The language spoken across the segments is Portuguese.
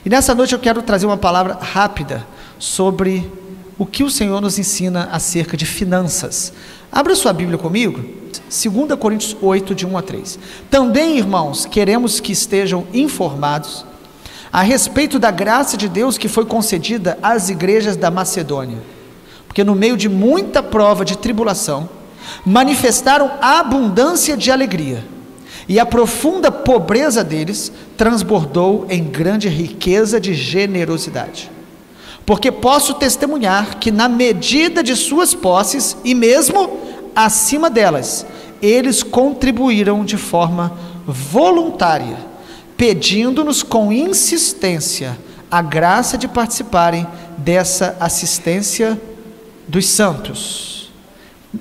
E nessa noite eu quero trazer uma palavra rápida sobre o que o Senhor nos ensina acerca de finanças. Abra sua Bíblia comigo, 2 Coríntios 8, de 1 a 3. Também, irmãos, queremos que estejam informados a respeito da graça de Deus que foi concedida às igrejas da Macedônia, porque no meio de muita prova de tribulação, manifestaram abundância de alegria, e a profunda pobreza deles transbordou em grande riqueza de generosidade. Porque posso testemunhar que na medida de suas posses, e mesmo acima delas, eles contribuíram de forma voluntária, pedindo-nos com insistência a graça de participarem dessa assistência dos santos.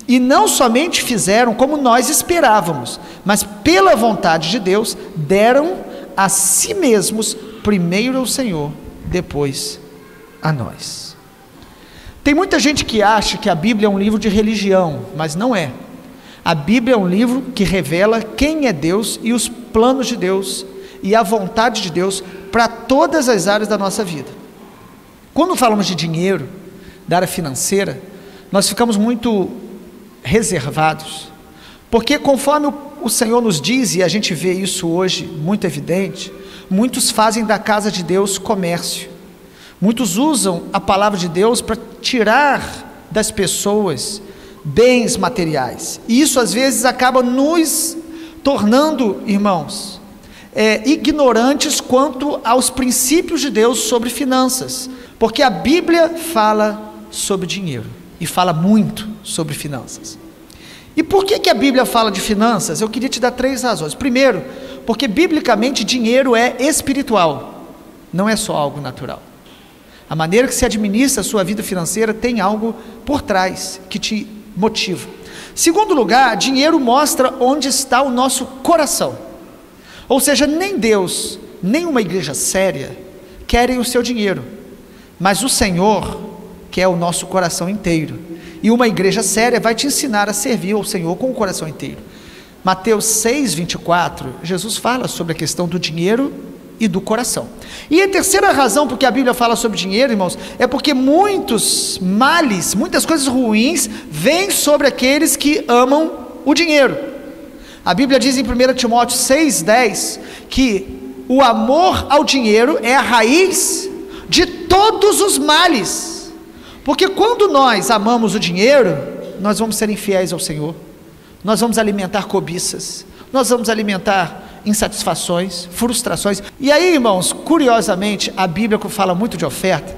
E não somente fizeram como nós esperávamos, mas pela vontade de Deus, deram a si mesmos, primeiro ao Senhor, depois a nós. Tem muita gente que acha que a Bíblia é um livro de religião, mas não é. A Bíblia é um livro que revela quem é Deus e os planos de Deus e a vontade de Deus para todas as áreas da nossa vida. Quando falamos de dinheiro, da área financeira, nós ficamos muito reservados, porque conforme o Senhor nos diz, e a gente vê isso hoje muito evidente, muitos fazem da casa de Deus comércio, muitos usam a palavra de Deus para tirar das pessoas bens materiais, e isso às vezes acaba nos tornando, irmãos, ignorantes quanto aos princípios de Deus sobre finanças, porque a Bíblia fala sobre dinheiro, e fala muito sobre finanças. E por que a Bíblia fala de finanças? Eu queria te dar 3 razões. Primeiro, porque biblicamente dinheiro é espiritual, não é só algo natural. A maneira que se administra a sua vida financeira tem algo por trás que te motiva. Segundo lugar, dinheiro mostra onde está o nosso coração. Ou seja, nem Deus, nem uma igreja séria querem o seu dinheiro, mas o Senhor quer o nosso coração inteiro, e uma igreja séria vai te ensinar a servir ao Senhor com o coração inteiro. Mateus 6, 24, Jesus fala sobre a questão do dinheiro e do coração. E a terceira razão porque a Bíblia fala sobre dinheiro, irmãos, é porque muitos males, muitas coisas ruins vêm sobre aqueles que amam o dinheiro. A Bíblia diz em 1 Timóteo 6, 10, que o amor ao dinheiro é a raiz de todos os males. Porque quando nós amamos o dinheiro, nós vamos ser infiéis ao Senhor, nós vamos alimentar cobiças, nós vamos alimentar insatisfações, frustrações. E aí, irmãos, curiosamente, a Bíblia fala muito de oferta,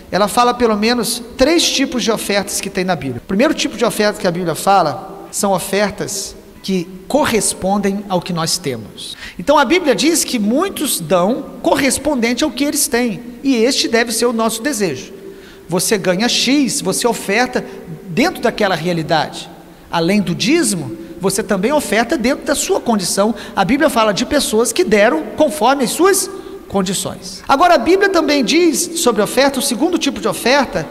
ela fala pelo menos 3 tipos de ofertas que tem na Bíblia. O primeiro tipo de oferta que a Bíblia fala, são ofertas que correspondem ao que nós temos. Então a Bíblia diz que muitos dão correspondente ao que eles têm, e este deve ser o nosso desejo. Você ganha X, você oferta dentro daquela realidade. Além do dízimo, você também oferta dentro da sua condição. A Bíblia fala de pessoas que deram conforme as suas condições. Agora a Bíblia também diz sobre oferta, o segundo tipo de oferta,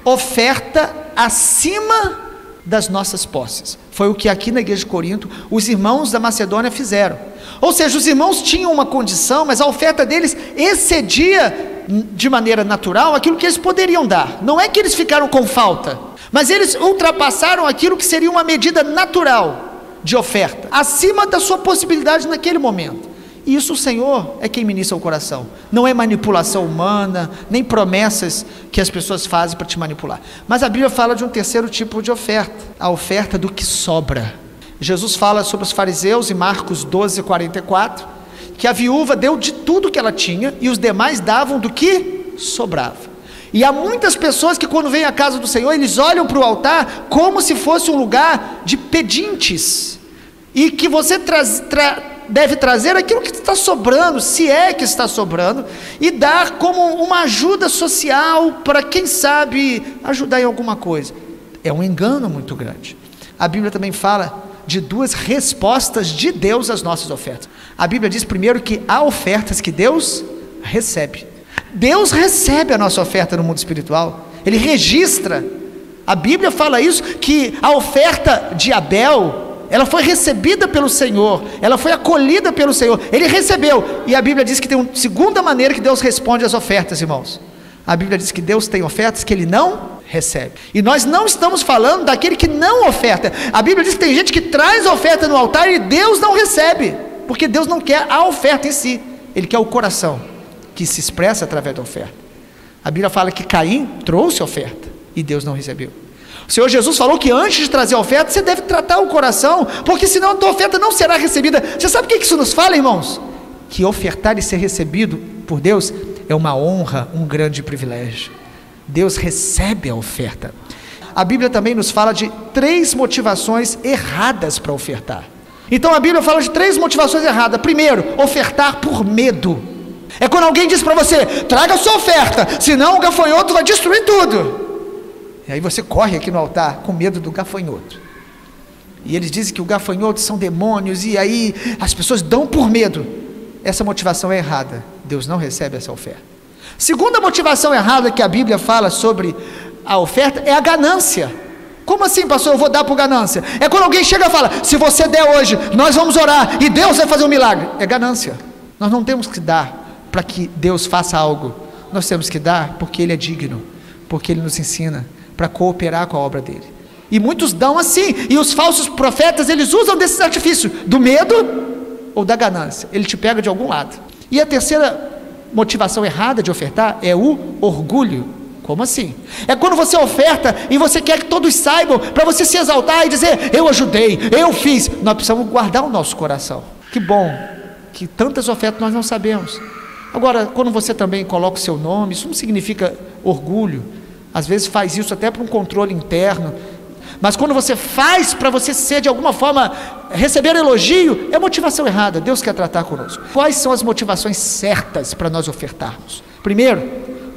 oferta acima das nossas posses. Foi o que aqui na igreja de Corinto, os irmãos da Macedônia fizeram. Ou seja, os irmãos tinham uma condição, mas a oferta deles excedia de maneira natural aquilo que eles poderiam dar. Não é que eles ficaram com falta, mas eles ultrapassaram aquilo que seria uma medida natural de oferta, acima da sua possibilidade naquele momento. E isso o Senhor é quem ministra o coração, não é manipulação humana, nem promessas que as pessoas fazem para te manipular. Mas a Bíblia fala de um terceiro tipo de oferta, a oferta do que sobra. Jesus fala sobre os fariseus em Marcos 12, 44, que a viúva deu de tudo que ela tinha, e os demais davam do que sobrava. E há muitas pessoas que quando vêm à casa do Senhor, eles olham para o altar como se fosse um lugar de pedintes, e que você deve trazer aquilo que está sobrando, se é que está sobrando, e dar como uma ajuda social para quem sabe ajudar em alguma coisa. É um engano muito grande. A Bíblia também fala de 2 respostas de Deus às nossas ofertas. A Bíblia diz primeiro que há ofertas que Deus recebe. Deus recebe a nossa oferta no mundo espiritual, Ele registra. A Bíblia fala isso, que a oferta de Abel, ela foi recebida pelo Senhor, ela foi acolhida pelo Senhor, ele recebeu. E a Bíblia diz que tem uma segunda maneira que Deus responde às ofertas, irmãos. A Bíblia diz que Deus tem ofertas que Ele não recebe. E nós não estamos falando daquele que não oferta. A Bíblia diz que tem gente que traz oferta no altar e Deus não recebe, porque Deus não quer a oferta em si, Ele quer o coração, que se expressa através da oferta. A Bíblia fala que Caim trouxe oferta e Deus não recebeu. O Senhor Jesus falou que antes de trazer a oferta, você deve tratar o coração, porque senão a tua oferta não será recebida. Você sabe o que isso nos fala, irmãos? Que ofertar e ser recebido por Deus é uma honra, um grande privilégio. Deus recebe a oferta. A Bíblia também nos fala de 3 motivações erradas para ofertar. Então a Bíblia fala de 3 motivações erradas. Primeiro, ofertar por medo. É quando alguém diz para você: traga a sua oferta, senão o gafanhoto vai destruir tudo. E aí você corre aqui no altar com medo do gafanhoto. E eles dizem que o gafanhoto são demônios, e aí as pessoas dão por medo. Essa motivação é errada. Deus não recebe essa oferta. Segunda motivação errada que a Bíblia fala sobre a oferta é a ganância. Como assim, pastor? Eu vou dar por ganância? É quando alguém chega e fala: se você der hoje, nós vamos orar e Deus vai fazer um milagre. É ganância. Nós não temos que dar para que Deus faça algo. Nós temos que dar porque Ele é digno, porque Ele nos ensina para cooperar com a obra dele. E muitos dão assim, e os falsos profetas, eles usam desse artifício do medo ou da ganância. Ele te pega de algum lado. E a terceira motivação errada de ofertar é o orgulho. Como assim? É quando você oferta e você quer que todos saibam, para você se exaltar e dizer: eu ajudei, eu fiz. Nós precisamos guardar o nosso coração. Que bom que tantas ofertas nós não sabemos. Agora, quando você também coloca o seu nome, isso não significa orgulho. Às vezes faz isso até para um controle interno. Mas quando você faz para você ser de alguma forma, receber elogio, é motivação errada. Deus quer tratar conosco. Quais são as motivações certas para nós ofertarmos? Primeiro,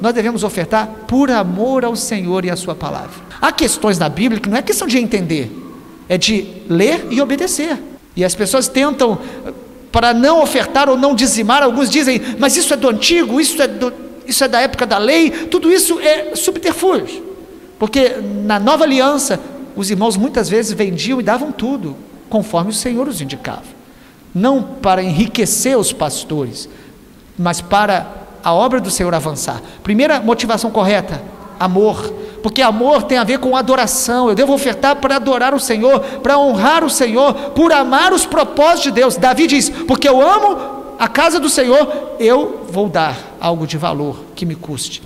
nós devemos ofertar por amor ao Senhor e à sua palavra. Há questões na Bíblia que não é questão de entender, é de ler e obedecer. E as pessoas tentam, para não ofertar ou não dizimar, alguns dizem: mas isso é do antigo, isso é da época da lei. Tudo isso é subterfúgio, porque na nova aliança os irmãos muitas vezes vendiam e davam tudo conforme o Senhor os indicava, não para enriquecer os pastores, mas para a obra do Senhor avançar. Primeira motivação correta: amor, porque amor tem a ver com adoração. Eu devo ofertar para adorar o Senhor, para honrar o Senhor, por amar os propósitos de Deus. Davi diz: porque eu amo a casa do Senhor, eu vou dar algo de valor que me custe.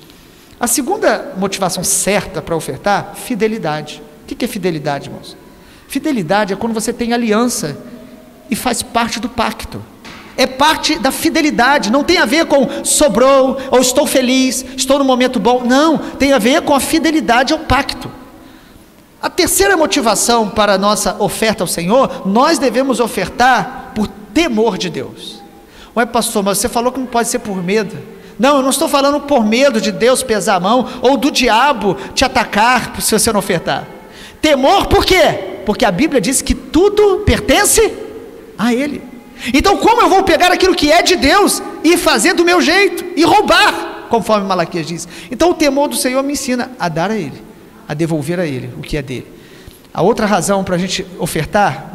A segunda motivação certa para ofertar: fidelidade. O que é fidelidade, irmãos? Fidelidade é quando você tem aliança e faz parte do pacto. É parte da fidelidade, não tem a ver com sobrou, ou estou feliz, estou no momento bom. Não, tem a ver com a fidelidade ao pacto. A terceira motivação para a nossa oferta ao Senhor: nós devemos ofertar por temor de Deus. Ué, pastor, mas você falou que não pode ser por medo. Não, eu não estou falando por medo de Deus pesar a mão, ou do diabo te atacar se você não ofertar. Temor por quê? Porque a Bíblia diz que tudo pertence a Ele. Então como eu vou pegar aquilo que é de Deus e fazer do meu jeito, e roubar, conforme Malaquias diz? Então o temor do Senhor me ensina a dar a Ele, a devolver a Ele o que é dele. A outra razão para a gente ofertar,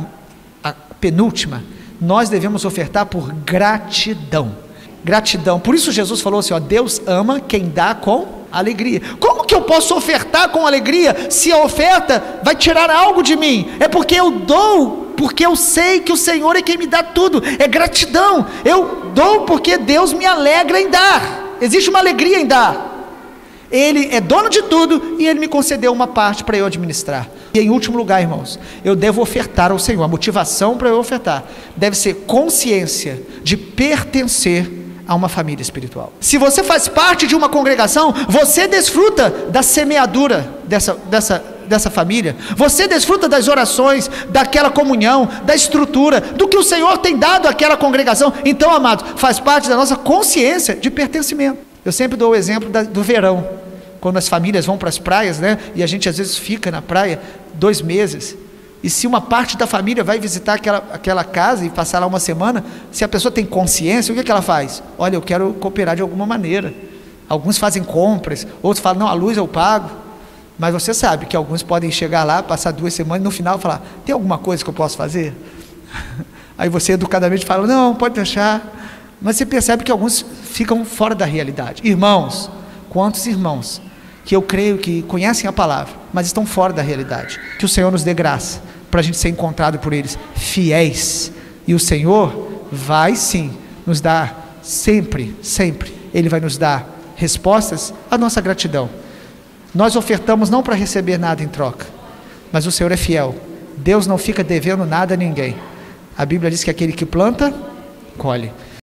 a penúltima: nós devemos ofertar por gratidão. Gratidão. Por isso Jesus falou assim: ó, Deus ama quem dá com alegria. Como que eu posso ofertar com alegria se a oferta vai tirar algo de mim? É porque eu dou, porque eu sei que o Senhor é quem me dá tudo. É gratidão. Eu dou porque Deus me alegra em dar. Existe uma alegria em dar. Ele é dono de tudo e Ele me concedeu uma parte para eu administrar. E em último lugar, irmãos, eu devo ofertar ao Senhor. A motivação para eu ofertar deve ser consciência de pertencer a uma família espiritual. Se você faz parte de uma congregação, você desfruta da semeadura dessa família, você desfruta das orações, daquela comunhão, da estrutura, do que o Senhor tem dado àquela congregação. Então, amados, faz parte da nossa consciência de pertencimento. Eu sempre dou o exemplo do verão, quando as famílias vão para as praias, né? E a gente às vezes fica na praia 2 meses. E se uma parte da família vai visitar aquela casa e passar lá uma semana, se a pessoa tem consciência, o que ela faz? Olha, eu quero cooperar de alguma maneira. Alguns fazem compras, outros falam: não, a luz eu pago. Mas você sabe que alguns podem chegar lá, passar 2 semanas e no final falar: tem alguma coisa que eu posso fazer? Aí você educadamente fala: não, pode deixar. Mas você percebe que alguns ficam fora da realidade. Irmãos, quantos irmãos que eu creio que conhecem a palavra, mas estão fora da realidade. Que o Senhor nos dê graça para a gente ser encontrado por eles fiéis. E o Senhor vai sim nos dar sempre, Ele vai nos dar respostas à nossa gratidão. Nós ofertamos não para receber nada em troca, mas o Senhor é fiel. Deus não fica devendo nada a ninguém. A Bíblia diz que aquele que planta, colhe.